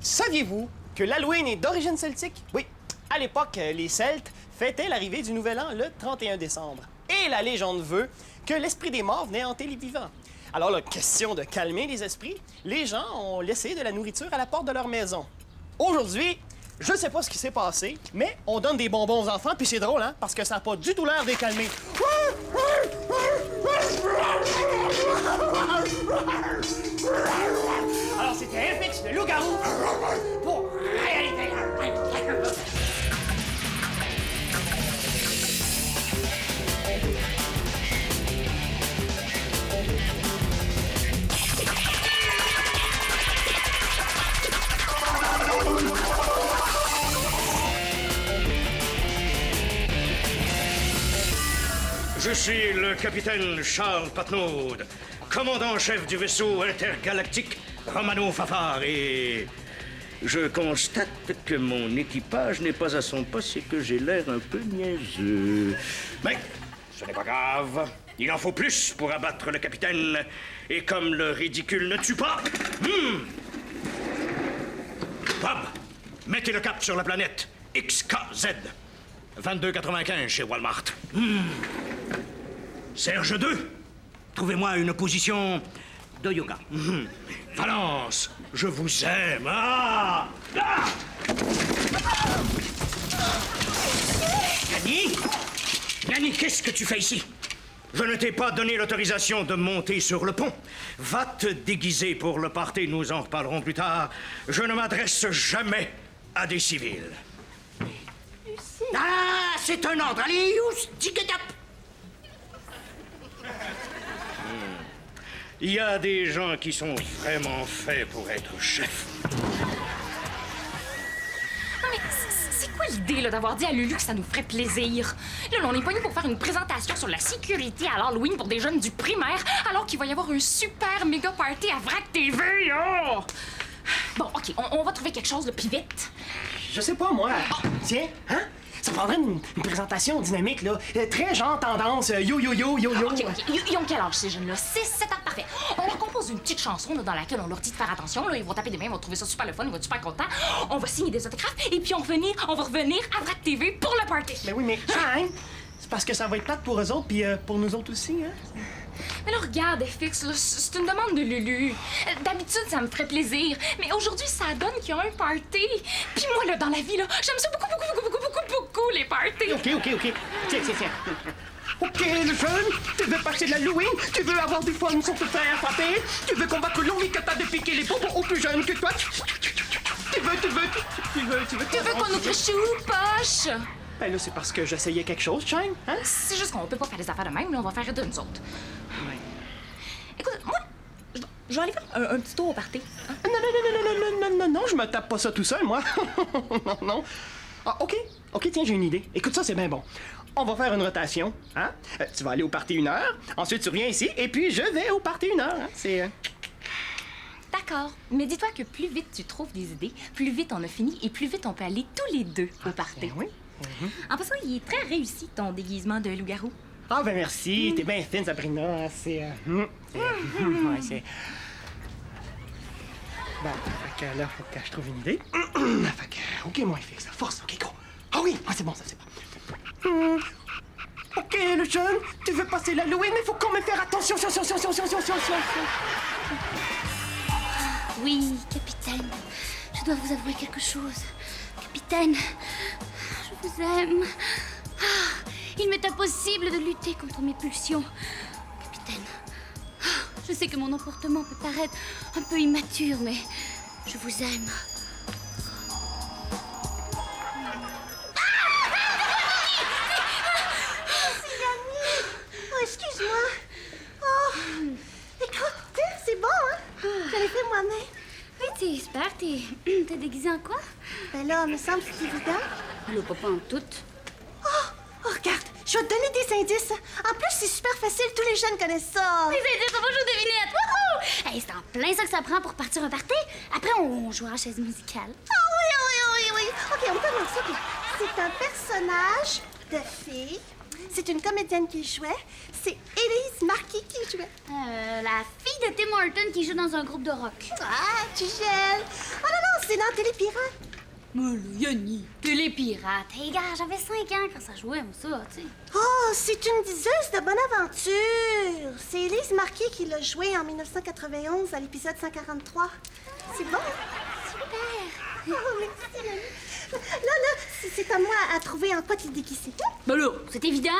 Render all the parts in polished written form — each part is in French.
Saviez-vous que l'Halloween est d'origine celtique? Oui. À l'époque, les Celtes fêtaient l'arrivée du Nouvel An le 31 décembre. Et la légende veut que l'esprit des morts venait hanter les vivants. Alors, la question de calmer les esprits, les gens ont laissé de la nourriture à la porte de leur maison. Aujourd'hui, je sais pas ce qui s'est passé, mais on donne des bonbons aux enfants, puis c'est drôle, hein, parce que ça n'a pas du tout l'air de les calmer. Alors, c'était FX, le loup-garou, pour réalité. Je suis le capitaine Charles Patnaud, commandant-chef du vaisseau intergalactique Romano Fafard, et je constate que mon équipage n'est pas à son poste et que j'ai l'air un peu niaiseux. Mais ce n'est pas grave. Il en faut plus pour abattre le capitaine. Et comme le ridicule ne tue pas... Bob, mettez le cap sur la planète XKZ. 22,95 chez Walmart. Serge 2, trouvez-moi une position de yoga. Valence, je vous aime. Yanni, qu'est-ce que tu fais ici? Je ne t'ai pas donné l'autorisation de monter sur le pont. Va te déguiser pour le party, nous en reparlerons plus tard. Je ne m'adresse jamais à des civils. Lucie. Ah, c'est un ordre. Allez, stick it up. Il y a des gens qui sont vraiment faits pour être chefs. Non, mais c'est quoi l'idée, là, d'avoir dit à Lulu que ça nous ferait plaisir? Là, on est pognés pour faire une présentation sur la sécurité à l'Halloween pour des jeunes du primaire, alors qu'il va y avoir un super méga party à Vrac TV, là! Bon, OK, on va trouver quelque chose, là, puis vite. Je sais pas, moi. Tiens, hein? Ça prendrait une présentation dynamique, là. Très genre tendance yo-yo-yo-yo-yo. OK. Ils ont quel âge, ces jeunes-là? 6-7 ans, parfait. On leur compose une petite chanson là, dans laquelle on leur dit de faire attention. Là. Ils vont taper des mains, ils vont trouver ça super le fun, ils vont être super contents. On va signer des autographes et puis on va revenir à Vrac TV pour le party. Mais oui, mais Shine, c'est parce que ça va être plate pour eux autres puis pour nous autres aussi, hein? Mais là, regarde, FX, là, c'est une demande de Lulu. D'habitude, ça me ferait plaisir. Mais aujourd'hui, ça donne qu'il y a un party. Puis moi, là, dans la vie, là, j'aime ça beaucoup, les parties. OK. Tiens. OK, le jeune, tu veux passer l'Halloween? Tu veux avoir du fun sans te faire frapper? Tu veux combattre l'envie que t'as de piquer les bonbons aux plus jeunes que toi? Tu veux qu'on nous crie chou, poche? Ben là, c'est parce que j'essayais quelque chose, Shine, hein? C'est juste qu'on peut pas faire des affaires de même, là, on va faire de nous autres. Ouais. Écoute, moi, je vais aller faire un petit tour au party. Hein? Non, je me tape pas ça tout seul, moi. Non. Ah, OK, tiens, j'ai une idée. Écoute, ça, c'est bien bon. On va faire une rotation, hein? Tu vas aller au party 1 heure, ensuite tu reviens ici, et puis je vais au party 1 heure, hein? C'est... D'accord, mais dis-toi que plus vite tu trouves des idées, plus vite on a fini et plus vite on peut aller tous les deux au party. Ben oui. En passant, il est très réussi, ton déguisement de loup-garou. Ah, ben merci, t'es bien fine, Sabrina. C'est... ouais, c'est... Bon, fait que là, faut que je trouve une idée. Fait que, OK, moi, fixe, force, OK, go. Ah oui, c'est bon, ça, c'est bon. OK, le jeune, tu veux passer l'Halloween, mais faut quand même faire attention. Oui, capitaine, je dois vous avouer quelque chose. Capitaine, je vous aime. Il m'est impossible de lutter contre mes pulsions. Capitaine, je sais que mon emportement peut paraître un peu immature, mais je vous aime. Excuse-moi. Oh, écoute, c'est bon, hein? Je l'ai fait moi-même. Oui, t'es super. T'es déguisé en quoi? Ben là, me semble que c'est évident. Le pas en tout. Oh, regarde, je vais te donner des indices. En plus, c'est super facile, tous les jeunes connaissent ça. Les indices, on va jouer devinette. Wouhou! Hey, c'est en plein ça que ça prend pour partir un party. Après, on jouera à chaise musicale. Ah oui. OK, on commence ça. C'est un personnage de fille. C'est une comédienne qui jouait. C'est Élise Marquis qui jouait. La fille de Tim Horton qui joue dans un groupe de rock. Ah, tu gèles. Oh non, c'est dans Télépirate. Moi, là, Yanni, Télépirate. Hey, gars, j'avais 5 ans quand ça jouait, moi, ça, tu sais. Oh, c'est une diseuse de bonne aventure. C'est Élise Marquis qui l'a joué en 1991 à l'épisode 143. C'est bon? Super. Oh, merci, Mamie. Là, c'est à moi à trouver en quoi t'es déguisée. Ben là, c'est évident.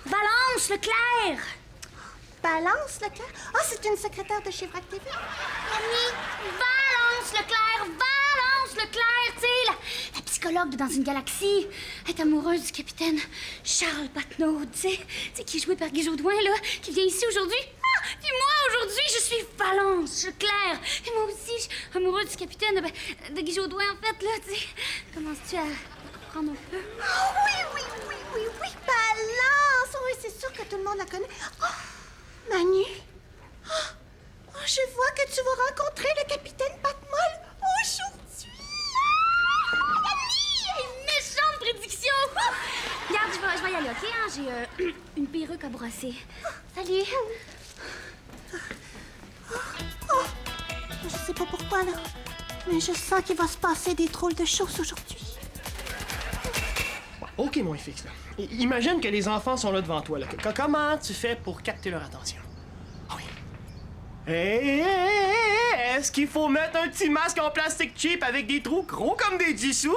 Valence Leclerc. Balance Leclerc? Ah, c'est une secrétaire de chez Vrac TV. Mamie, Valence Leclerc, Valence Leclerc, tu sais, la psychologue de Dans une galaxie. Elle est amoureuse du capitaine Charles Patnaud, tu sais, qui est joué par Guy Jodoin, là, qui vient ici aujourd'hui. Ah, puis moi, aujourd'hui, je suis Valence Leclerc. Et moi aussi, je suis amoureuse du capitaine de Guy Jodoin, en fait, là, tu sais. Commences-tu à comprendre un peu? Oh, oui, Balance. Oui, c'est sûr que tout le monde la connaît. Oh, Manu. Oh, je vois que tu vas rencontrer le capitaine Patmol aujourd'hui. Une méchante prédiction! Regarde, je vais y aller, OK? Hein? J'ai une perruque à brosser. Salut! Oh, je sais pas pourquoi, là, mais je sens qu'il va se passer des drôles de choses aujourd'hui. OK, mon FX, là. Imagine que les enfants sont là devant toi, là. Comment tu fais pour capter leur attention? Ah oui. Est-ce qu'il faut mettre un petit masque en plastique cheap avec des trous gros comme des 10 sous?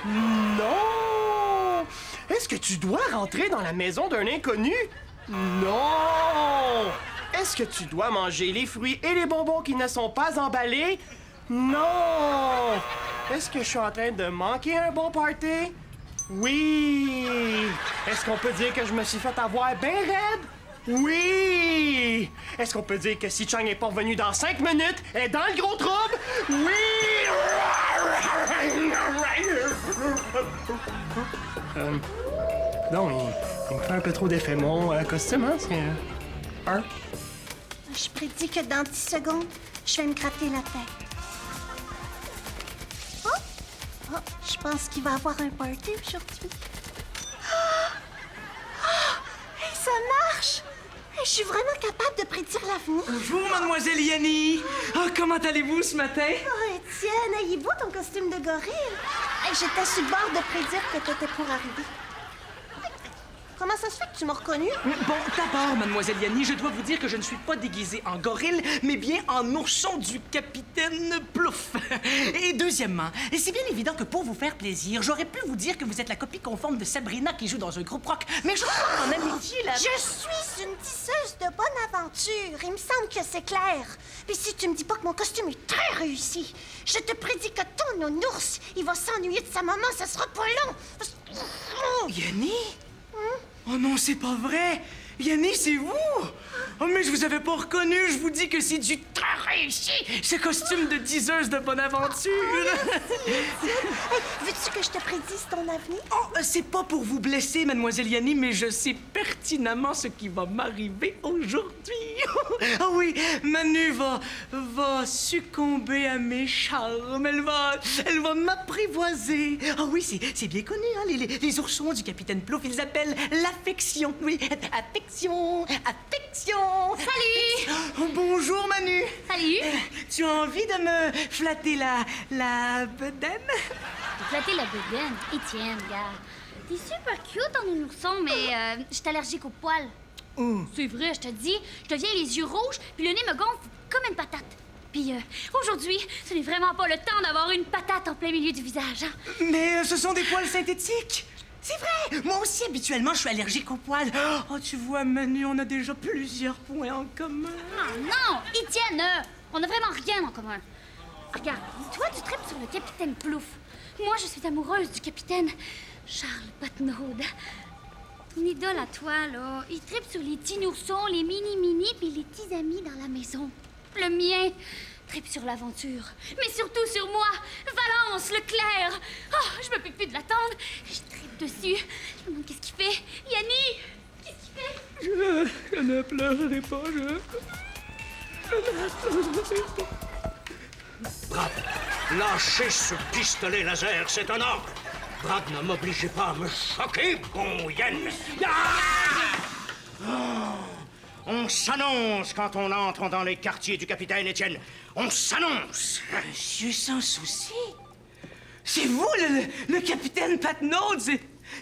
Non! Est-ce que tu dois rentrer dans la maison d'un inconnu? Non! Est-ce que tu dois manger les fruits et les bonbons qui ne sont pas emballés? Non! Est-ce que je suis en train de manquer un bon party? Oui! Est-ce qu'on peut dire que je me suis fait avoir bien raide? Oui! Est-ce qu'on peut dire que si Chang est pas revenu dans 5 minutes, elle est dans le gros trouble? Oui! Non, il me fait un peu trop d'effet, mon costume, hein? C'est un. Je prédis que dans 10 secondes, je vais me gratter la tête. Oh, je pense qu'il va avoir un party aujourd'hui. Hey, ça marche! Hey, je suis vraiment capable de prédire l'avenir. Bonjour, mademoiselle Yanni. Ah, comment allez-vous ce matin? Oh, Étienne, il est beau ton costume de gorille. Hey, j'étais sur le bord de prédire que t'étais pour arriver. Comment ça se fait que tu m'as reconnu? Bon, d'abord, mademoiselle Yanni, je dois vous dire que je ne suis pas déguisée en gorille, mais bien en ourson du capitaine Plouf. Et deuxièmement, c'est bien évident que pour vous faire plaisir, j'aurais pu vous dire que vous êtes la copie conforme de Sabrina qui joue dans un groupe rock, mais je crois en amitié, là. Je suis une tisseuse de bonne aventure. Il me semble que c'est clair. Puis si tu me dis pas que mon costume est très réussi, je te prédis que ton nounours, il va s'ennuyer de sa maman, ça sera pas long. Yanni? Oh non, c'est pas vrai! Yanni, c'est vous! Oh, mais je vous avais pas reconnu, je vous dis que c'est du très réussi, ce costume de diseuse de bonne aventure! Veux-tu que je te prédise ton avenir? Oh, c'est pas pour vous blesser, mademoiselle Yanni, mais je sais pertinemment ce qui va m'arriver aujourd'hui. Ah oui, Manu va succomber à mes charmes. Elle va m'apprivoiser. Ah oui, c'est bien connu, hein, les oursons du capitaine Plouf, ils appellent l'affection. Oui, affection. Salut! Oh, bonjour, Manu. Salut! Tu as envie de me flatter la bedaine? Flatter la bedaine. Étienne, gars. T'es super cute en un ourson, mais je suis allergique aux poils. C'est vrai, je te dis. Je deviens les yeux rouges, puis le nez me gonfle comme une patate. Puis aujourd'hui, ce n'est vraiment pas le temps d'avoir une patate en plein milieu du visage. Hein? Mais ce sont des poils synthétiques. C'est vrai! Moi aussi, habituellement, je suis allergique aux poils. Oh, tu vois, Manu, on a déjà plusieurs points en commun. Oh non! Étienne, on n'a vraiment rien en commun. Regarde, toi, tu tripes sur le capitaine Plouf. Moi, je suis amoureuse du capitaine Charles Patnaud. Ton idole à toi, là, il tripe sur les petits oursons, les mini-mini, puis les petits amis dans la maison. Le mien tripe sur l'aventure, mais surtout sur moi, Valence Leclerc. Oh, je me peux plus de l'attendre. Je tripe dessus. Je me demande qu'est-ce qu'il fait. Yanni, qu'est-ce qu'il fait? Je ne pleurerai pas, Brad, lâchez ce pistolet laser, c'est un ordre. Brad, ne m'obligez pas à me choquer, bon Yen. Ah! On s'annonce quand on entre dans les quartiers du capitaine Étienne. On s'annonce. Monsieur Sans Souci? C'est vous, le capitaine Patnaud?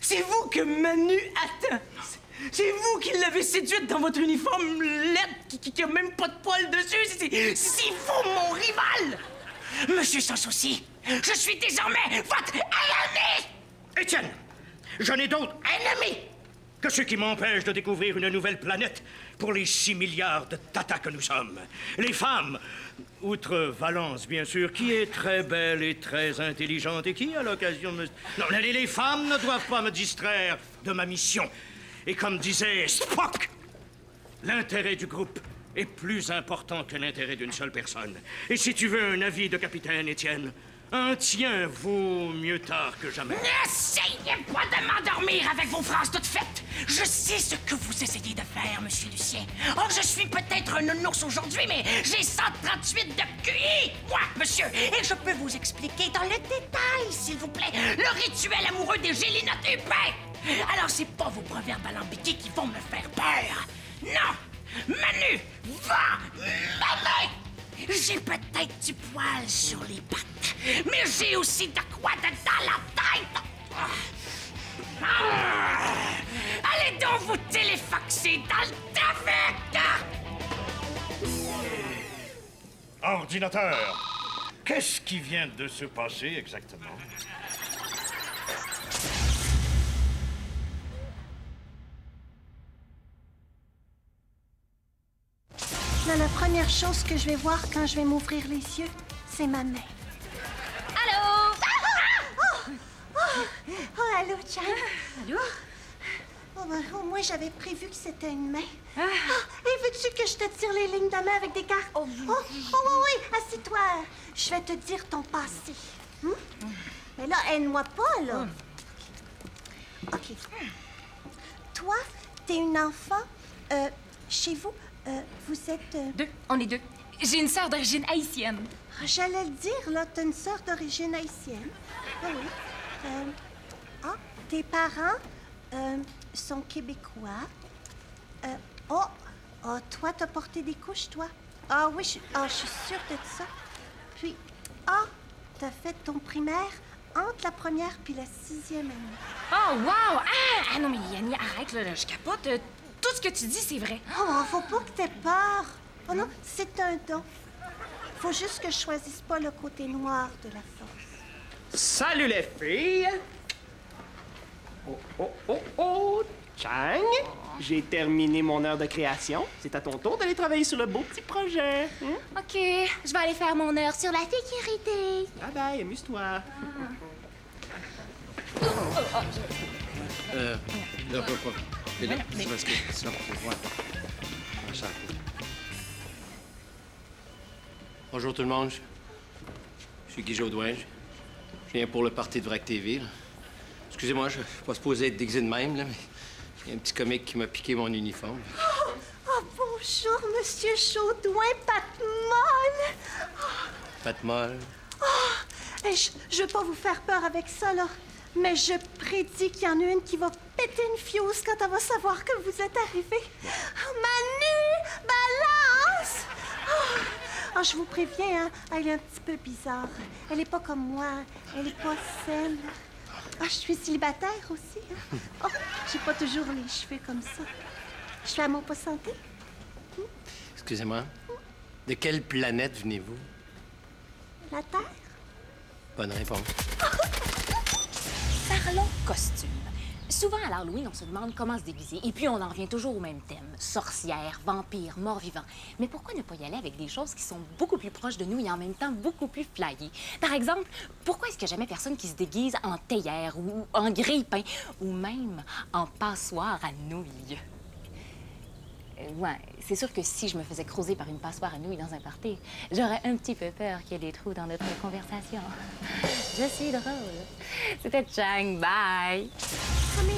C'est vous que Manu attend? C'est vous qui l'avez séduite dans votre uniforme laid qui a même pas de poils dessus? C'est vous, mon rival! Monsieur Sans Souci, je suis désormais votre ennemi! Étienne, je n'ai d'autre ennemi que ceux qui m'empêchent de découvrir une nouvelle planète pour les 6 milliards de tatas que nous sommes. Les femmes, outre Valence, bien sûr, qui est très belle et très intelligente et qui, à l'occasion, me... Non, les femmes ne doivent pas me distraire de ma mission. Et comme disait Spock, l'intérêt du groupe est plus important que l'intérêt d'une seule personne. Et si tu veux un avis de capitaine Étienne, un tien vaut mieux tard que jamais. N'essayez pas de m'endormir avec vos phrases toutes faites. Je sais ce que vous essayez de faire, Monsieur Lucien. Oh, je suis peut-être un nounours aujourd'hui, mais j'ai 138 de QI, moi, monsieur. Et je peux vous expliquer dans le détail, s'il vous plaît, le rituel amoureux des gélinotes humains. Alors, c'est pas vos proverbes alambiqués qui vont me faire peur. Non! Manu va m'aimer! J'ai peut-être du poil sur les pattes, mais j'ai aussi de quoi dans la tête! Allez donc vous téléfaxer dans le trafic! Ordinateur, qu'est-ce qui vient de se passer exactement? Là, la première chose que je vais voir quand je vais m'ouvrir les yeux, c'est ma main. Allô? Oh, allô, Chang. Allô? Oh, ben, au moins, j'avais prévu que c'était une main. Et veux-tu que je te tire les lignes de main avec des cartes? Oh, oui, assis-toi. Je vais te dire ton passé. Mais là, aide-moi pas, là. OK. Toi, t'es une enfant. Chez vous, vous êtes... Deux. On est deux. J'ai une sœur d'origine haïtienne. J'allais le dire, là, t'as une sœur d'origine haïtienne. Ah oui. Tes parents sont québécois. Toi, t'as porté des couches, toi. Ah oui, je suis sûre de ça. Puis, t'as fait ton primaire entre la première puis la 6e année. Oh, wow! Ah non, mais Yanni, arrête, là, je capote. Tout ce que tu dis, c'est vrai. Oh, faut pas que t'aies peur. Oh non, c'est un don. Faut juste que je choisisse pas le côté noir de la force. Salut les filles! Oh! Chang, j'ai terminé mon heure de création. C'est à ton tour d'aller travailler sur le beau petit projet. OK, je vais aller faire mon heure sur la sécurité. Bye bye, amuse-toi. Non, pas. C'est parce que... C'est ouais. Bonjour tout le monde. Je suis Guy Jodoin. Je viens pour le party de Vrac TV. Là. Excusez-moi, je suis pas supposé être déguisé de même, là, mais il y a un petit comique qui m'a piqué mon uniforme. Bonjour, Monsieur Chaudouin, Pat-Molle. Pat-Molle. Je veux pas vous faire peur avec ça, là. Mais je prédis qu'il y en a une qui va péter une fuse quand elle va savoir que vous êtes arrivé. Manu! Balance! Je vous préviens, hein, elle est un petit peu bizarre. Elle est pas comme moi. Elle est pas saine. Je suis célibataire aussi. Hein. J'ai pas toujours les cheveux comme ça. Je suis à mon pas santé. Excusez-moi. De quelle planète venez-vous? La Terre? Bonne réponse. Parlons costume. Souvent, à l'Halloween, on se demande comment se déguiser. Et puis, on en revient toujours au même thème. Sorcières, vampires, morts-vivants. Mais pourquoi ne pas y aller avec des choses qui sont beaucoup plus proches de nous et en même temps beaucoup plus flyées? Par exemple, pourquoi est-ce qu'il n'y a jamais personne qui se déguise en théière ou en grille-pain ou même en passoire à nouilles? Ouais, c'est sûr que si je me faisais creuser par une passoire à nouilles dans un party, j'aurais un petit peu peur qu'il y ait des trous dans notre conversation. Je suis drôle. C'était Chang, bye! Mais...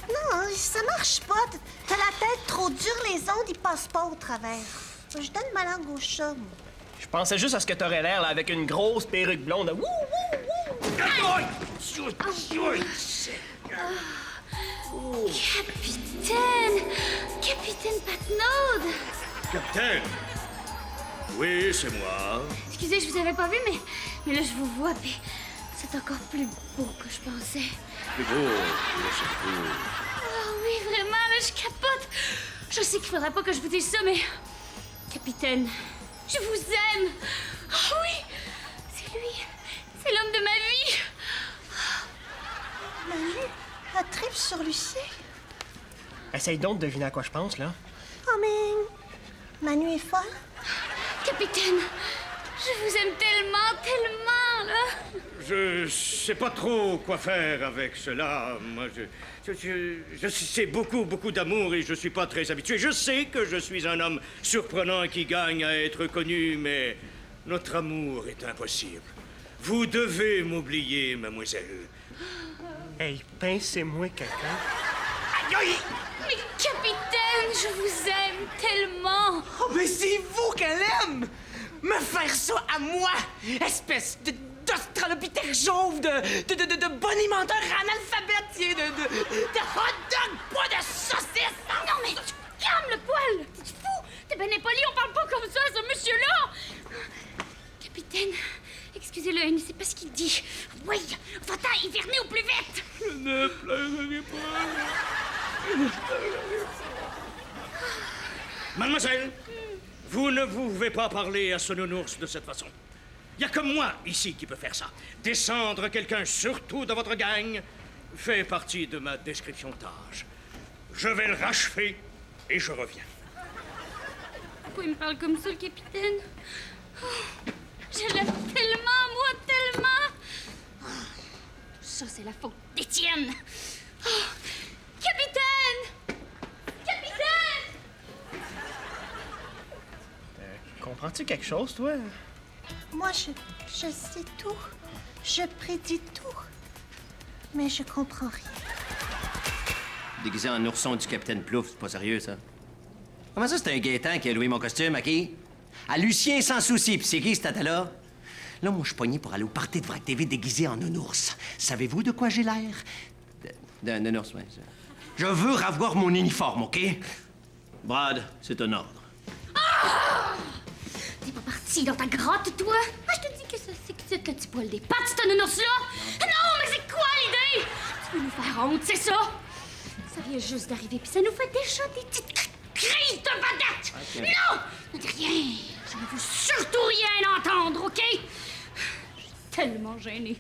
Non, ça marche pas. T'as la tête trop dure, les ondes, ils passent pas au travers. Je donne ma langue au chat, moi. Je pensais juste à ce que t'aurais l'air, là, avec une grosse perruque blonde. Wouh! Capitaine! Capitaine Patnaud! Capitaine! Oui, c'est moi. Excusez, je vous avais pas vu, mais là, je vous vois, puis c'est encore plus beau que je pensais. Plus beau, le cerveau. Oh oui, vraiment, là, je capote. Je sais qu'il faudrait pas que je vous dise ça, mais... Capitaine, je vous aime. Oh oui, c'est lui. C'est l'homme de ma vie. Manu, elle tripe sur Lucie. Essaye donc de deviner à quoi je pense, là. Oh, mais Manu est folle. Capitaine, je vous aime tellement, là. Je sais pas trop quoi faire avec cela. Moi, je sais beaucoup d'amour et je suis pas très habitué. Je sais que je suis un homme surprenant qui gagne à être connu, mais notre amour est impossible. Vous devez m'oublier, mademoiselle. Hey, pincez-moi quelqu'un. Aïe, aïe! Mais capitaine, je vous aime tellement. Oh, mais c'est vous qu'elle aime! Me faire ça à moi! Espèce d'australopithèque chauve, de bonimenteur analphabète, de hot dog, pas de saucisse! Non, mais tu calmes le poil! T'es fou! T'es ben impoli, on parle pas comme ça à ce monsieur-là! Capitaine, excusez-le, il ne sait pas ce qu'il dit. Oui, va-t'en hiverner au plus vite! Je ne pleurerai pas. Mademoiselle, vous ne pouvez pas parler à ce nounours de cette façon. Il n'y a que moi ici qui peut faire ça. Descendre quelqu'un, surtout de votre gang, fait partie de ma description de tâche. Je vais le rachever et je reviens. Pourquoi il me parle comme ça, le capitaine? Oh, je l'aime tellement, moi, tellement! Oh, tout ça, c'est la faute d'Étienne! Oh, capitaine! Capitaine! Comprends-tu quelque chose, toi? Moi, je sais tout. Je prédis tout. Mais je comprends rien. Déguisé en ourson du capitaine Plouf, c'est pas sérieux, ça? Comment ça, c'est un Gaétan qui a loué mon costume, à qui? À Lucien sans souci, puis c'est qui, ce tata-là? Là, moi, je suis pogné pour aller au party de Vrac TV déguisé en nounours. Savez-vous de quoi j'ai l'air? D'un nounours, oui. Je veux revoir mon uniforme, OK? Brad, c'est un ordre. T'es pas parti dans ta grotte, toi? Moi, je te dis que ça, c'est que tu poils des pattes, ce nounours-là! Non, mais c'est quoi l'idée? Tu veux nous faire honte, c'est ça? Ça vient juste d'arriver, puis ça nous fait déjà des petites crises de vedette! Okay. Non! Ne dis rien! Je ne veux surtout rien entendre, OK? Je suis tellement gênée.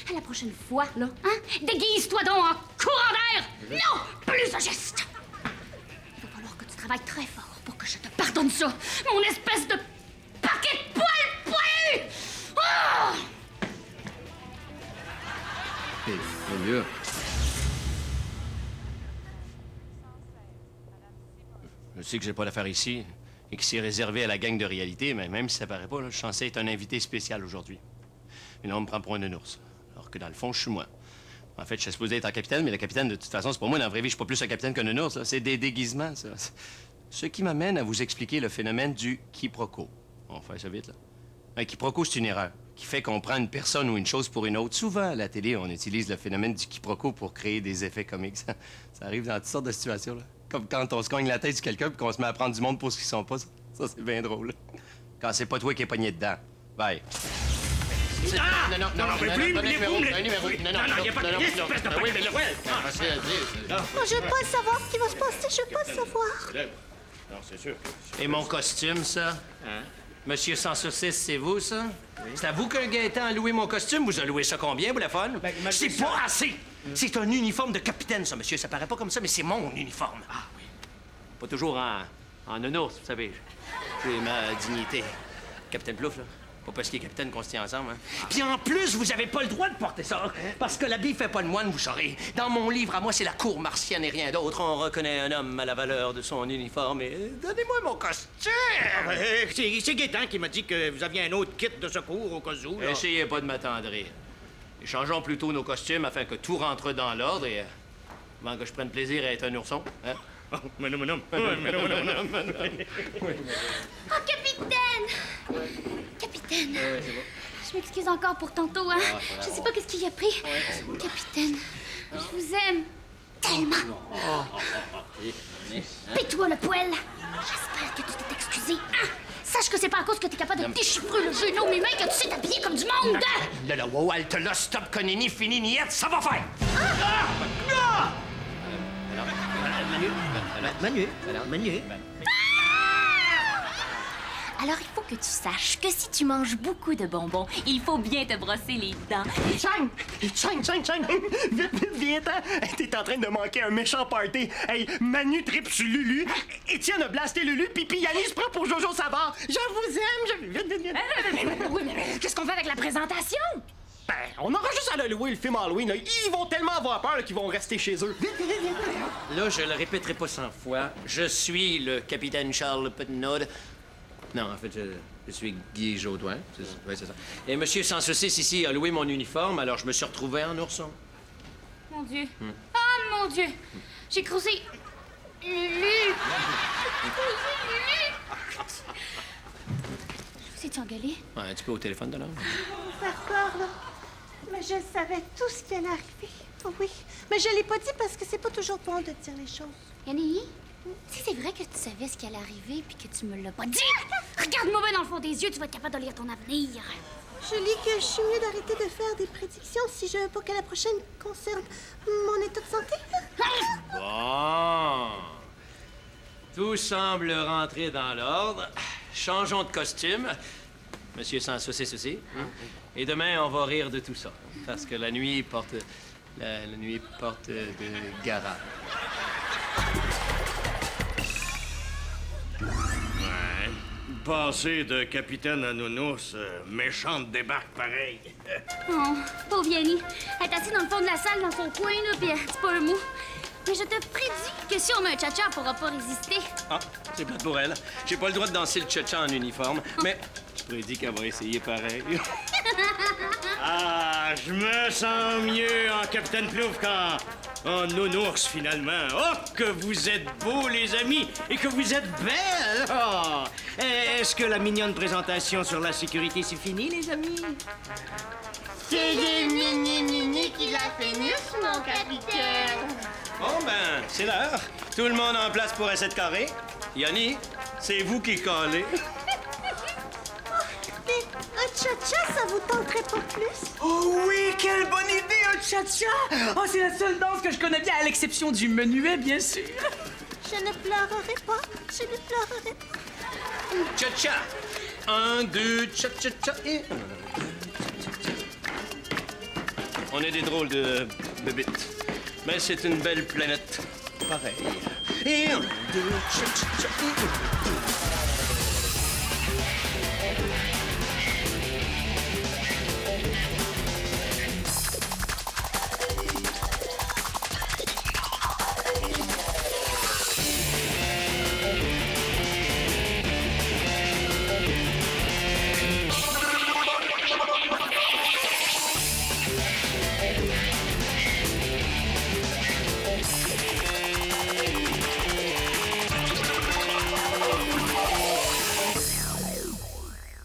À la prochaine fois, là, hein? Déguise-toi donc en courant d'air! Non! Plus de gestes! Il va falloir que tu travailles très fort pour que je te pardonne ça! Mon espèce de paquet de poils poilus! Oh! C'est mieux. Je sais que j'ai pas d'affaire ici et que c'est réservé à la gang de réalité, mais même si ça paraît pas, là, je suis censé être un invité spécial aujourd'hui. Mais là, on me prend pour un nounours. Alors que dans le fond, je suis moi. En fait, je suis supposé être un capitaine, mais le capitaine, de toute façon, c'est pas moi. Dans la vraie vie, je suis pas plus un capitaine qu'un nounours. C'est des déguisements, ça. Ce qui m'amène à vous expliquer le phénomène du quiproquo. On fait ça vite, là. Un quiproquo, c'est une erreur qui fait qu'on prend une personne ou une chose pour une autre. Souvent, à la télé, on utilise le phénomène du quiproquo pour créer des effets comiques. Ça arrive dans toutes sortes de situations, là. Comme quand on se cogne la tête sur quelqu'un puis qu'on se met à prendre du monde pour ce qu'ils sont pas. Ça, c'est bien drôle. Quand c'est pas toi qui es pogné dedans. Bye. Non, il n'y a pas de espèce de... Oui, mais là... Moi, je veux pas savoir ce qui va se passer. Je veux pas le savoir. Non, c'est sûr. Et mon costume, ça? Hein? Monsieur sans saucisse, c'est vous, ça? Oui. C'est à vous qu'un Gaétan a loué mon costume? Vous avez loué ça combien, pour la fun? C'est pas assez! C'est un uniforme de capitaine, ça, monsieur. Ça paraît pas comme ça, mais c'est mon uniforme. Ah oui. Pas toujours en nounours, vous savez. J'ai ma dignité. Capitaine Plouf, là. Pas parce qu'il est capitaine qu'on se tient ensemble, hein. Puis en plus, vous avez pas le droit de porter ça. Parce que l'habit fait pas le moine, vous saurez. Dans mon livre, à moi, c'est la cour martienne et rien d'autre. On reconnaît un homme à la valeur de son uniforme et... Donnez-moi mon costume! C'est Gaétan qui m'a dit que vous aviez un autre kit de secours au cas où, là. Essayez pas de m'attendrir. Échangeons plutôt nos costumes afin que tout rentre dans l'ordre et... avant que je prenne plaisir à être un ourson, hein? Oh, mais non. Oh, capitaine! Capitaine! C'est bon. Je m'excuse encore pour tantôt, hein? Je sais pas qu'est-ce qu'il a pris. Capitaine, je vous aime. tellement. Pète-toi le poil. J'espère que tu t'es excusé. Ah! Sache que c'est pas à cause que t'es capable de déchiffrer le genou mes mains que tu sais t'habiller comme du monde. Là, wow, halte là, stop, connais ni fini, ni yet, ça va faire! Manu. Alors, il faut que tu saches que si tu manges beaucoup de bonbons, il faut bien te brosser les dents. Chang! Vite, viens-t'en! Hey, t'es en train de manquer un méchant party. Hey, Manu tripe sur Lulu, Étienne a blasté Lulu, puis Yannis se prend pour Jojo Savard. Je vous aime, Vite. Oui, mais qu'est-ce qu'on fait avec la présentation? Ben, on aura juste à le louer, le film Halloween. Là. Ils vont tellement avoir peur là, qu'ils vont rester chez eux. Vite. Là, je le répéterai pas 100 fois. Je suis le capitaine Charles Patnaud. Non, en fait, je suis Guy Jodoin. Oui, c'est ça. Et Monsieur Sans Saucisse ici a loué mon uniforme, alors je me suis retrouvé en ourson. Mon Dieu. Oh, mon Dieu. J'ai croisé Lulu. Vous êtes engueulé? Ouais, un petit peu au téléphone, de là. Faire peur, là. Mais je savais tout ce qui allait arriver. Oh oui. Mais je l'ai pas dit parce que c'est pas toujours bon de dire les choses. Yanni, si c'est vrai que tu savais ce qui allait arriver puis que tu me l'as pas dit, regarde-moi bien dans le fond des yeux, tu vas être capable de lire ton avenir. Je lis que je suis mieux d'arrêter de faire des prédictions si je veux pas que la prochaine concerne mon état de santé. Bon. Tout semble rentrer dans l'ordre. Changeons de costume. Monsieur Sans Saucisse aussi. Et demain, on va rire de tout ça. Parce que la nuit porte de garage. Passer de capitaine à nounours, méchante débarque pareil. Oh, pauvre Yanni. Elle est assise dans le fond de la salle, dans son coin, là, puis elle dit pas un mot. Mais je te prédis que si on met un tcha-tcha, elle pourra pas résister. Ah, c'est plate pour elle. J'ai pas le droit de danser le cha-cha en uniforme, mais je prédis qu'elle va essayer pareil. Ah, je me sens mieux en capitaine Plouf qu'en nounours, finalement. Oh, que vous êtes beaux, les amis, et que vous êtes belles! Oh. Est-ce que la mignonne présentation sur la sécurité, c'est fini, les amis? C'est les mini qui la finissent, mon capitaine. Bon, ben, c'est l'heure. Tout le monde en place pour un 7 carré. Yanni, c'est vous qui collez. Mais un tcha-tcha, ça vous tenterait pas plus? Oh oui, quelle bonne idée, un cha-cha! Oh, c'est la seule danse que je connais bien, à l'exception du menuet, bien sûr. Je ne pleurerai pas. Je ne pleurerai pas. Cha-cha. 1, 2, cha-cha-cha et... On est des drôles de bébites. Mais c'est une belle planète. Pareil. Et 1, 2, cha-cha-cha et...